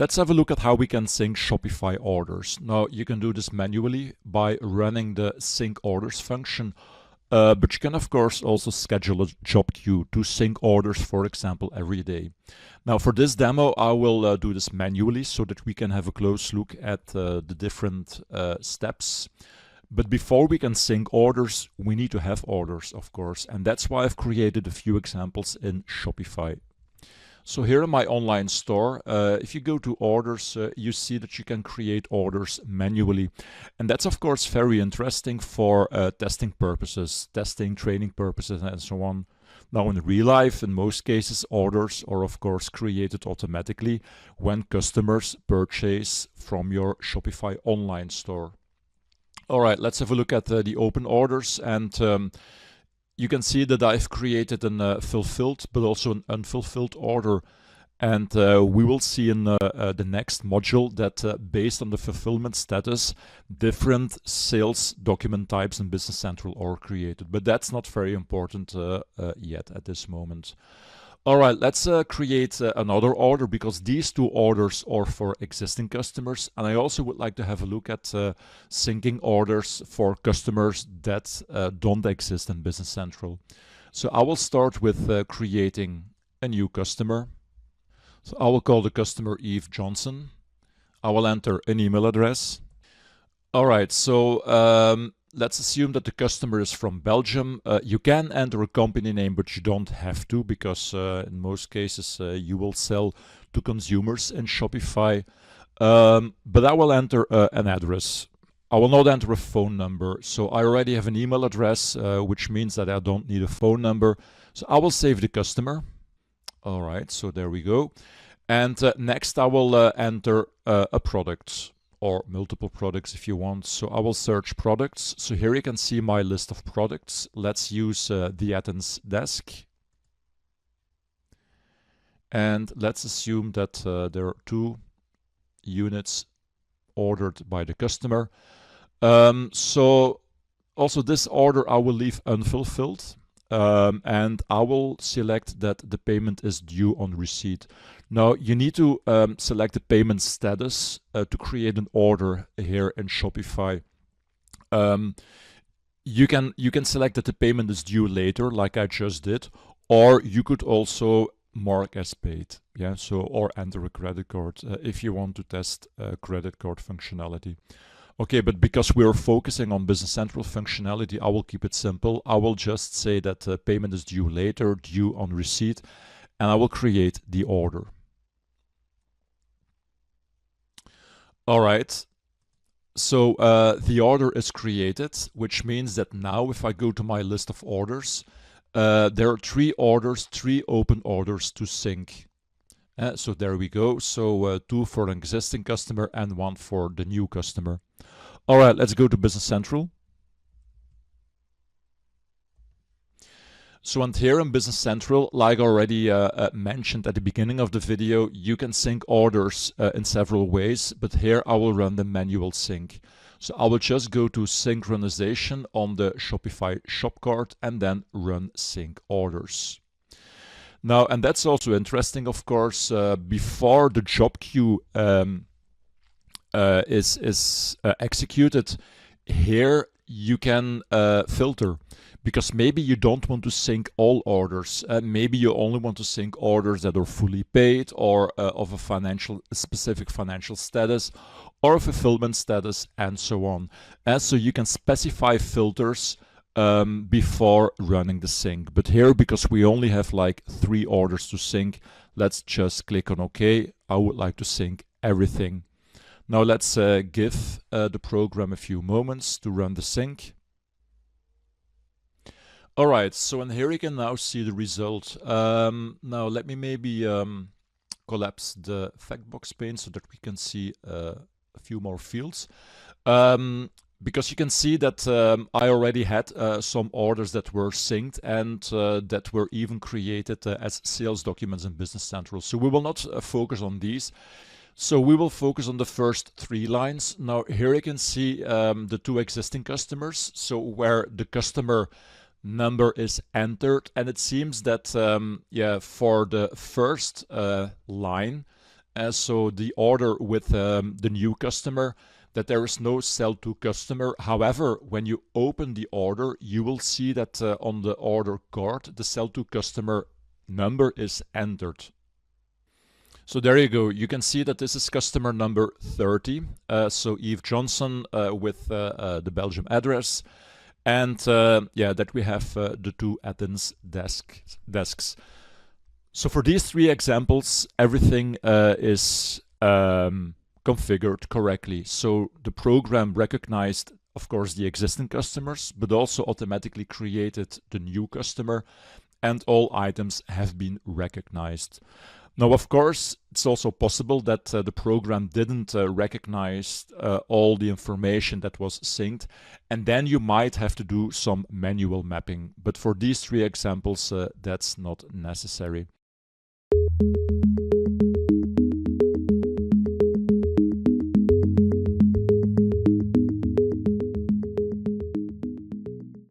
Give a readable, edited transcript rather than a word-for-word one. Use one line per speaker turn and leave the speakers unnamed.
let's have a look at how we can sync Shopify orders. Now, you can do this manually by running the sync orders function, but you can, of course, also schedule a job queue to sync orders, for example, every day. Now, for this demo, I will do this manually so that we can have a close look at the different steps. But before we can sync orders, we need to have orders, of course, and that's why I've created a few examples in Shopify. So here in my online store, if you go to orders, you see that you can create orders manually. And that's of course very interesting for testing purposes, testing, training purposes, and so on. Now in real life, in most cases, orders are of course created automatically when customers purchase from your Shopify online store. All right, let's have a look at the open orders, and you can see that I've created a fulfilled but also an unfulfilled order, and we will see in the next module that based on the fulfillment status, different sales document types in Business Central are created, but that's not very important yet at this moment. All right, let's create another order, because these two orders are for existing customers, and I also would like to have a look at syncing orders for customers that don't exist in Business Central. So I will start with creating a new customer. So I will call the customer Eve Johnson. I will enter an email address. All right, so let's assume that the customer is from Belgium. You can enter a company name, but you don't have to, because in most cases you will sell to consumers in Shopify. But I will enter an address. I will not enter a phone number. So I already have an email address, which means that I don't need a phone number. So I will save the customer. All right, so there we go. And next I will enter a product, or multiple products if you want. So I will search products. So here you can see my list of products. Let's use the Athens desk. And let's assume that there are 2 units ordered by the customer. So also this order I will leave unfulfilled. And I will select that the payment is due on receipt. Now you need to select the payment status to create an order here in Shopify. You can select that the payment is due later, like I just did, or you could also mark as paid. Yeah, so or enter a credit card if you want to test credit card functionality. Okay, but because we're focusing on Business Central functionality, I will keep it simple. I will just say that payment is due later, due on receipt, and I will create the order. All right, so the order is created, which means that now if I go to my list of orders, there are 3 orders, 3 open orders to sync. So there we go. So 2 for an existing customer and 1 for the new customer. All right, let's go to Business Central. So and here in Business Central, like already mentioned at the beginning of the video, you can sync orders in several ways, but here I will run the manual sync. So I will just go to synchronization on the Shopify shop cart and then run sync orders. Now, and that's also interesting, of course, before the job queue is executed, here you can filter, because maybe you don't want to sync all orders. Maybe you only want to sync orders that are fully paid, or of a specific financial status, or a fulfillment status, and so on. And so you can specify filters before running the sync. But here, because we only have like 3 orders to sync, let's just click on OK. I would like to sync everything. Now let's give the program a few moments to run the sync. All right, so in here you can now see the result. Now let me maybe collapse the fact box pane so that we can see a few more fields. Because you can see that I already had some orders that were synced and that were even created as sales documents in Business Central. So we will not focus on these. So we will focus on the first 3 lines. Now here you can see the 2 existing customers. So where the customer number is entered, and it seems that yeah, for the first line, So the order with the new customer, that there is no sell to customer. However, when you open the order, you will see that on the order card, the sell to customer number is entered. So there you go. You can see that this is customer number 30. So Eve Johnson with the Belgium address. And yeah, that we have the 2 Athens desks. So for these 3 examples, everything is configured correctly. So the program recognized, of course, the existing customers, but also automatically created the new customer, and all items have been recognized. Now, of course, it's also possible that the program didn't recognize all the information that was synced, and then you might have to do some manual mapping. But for these 3 examples, that's not necessary.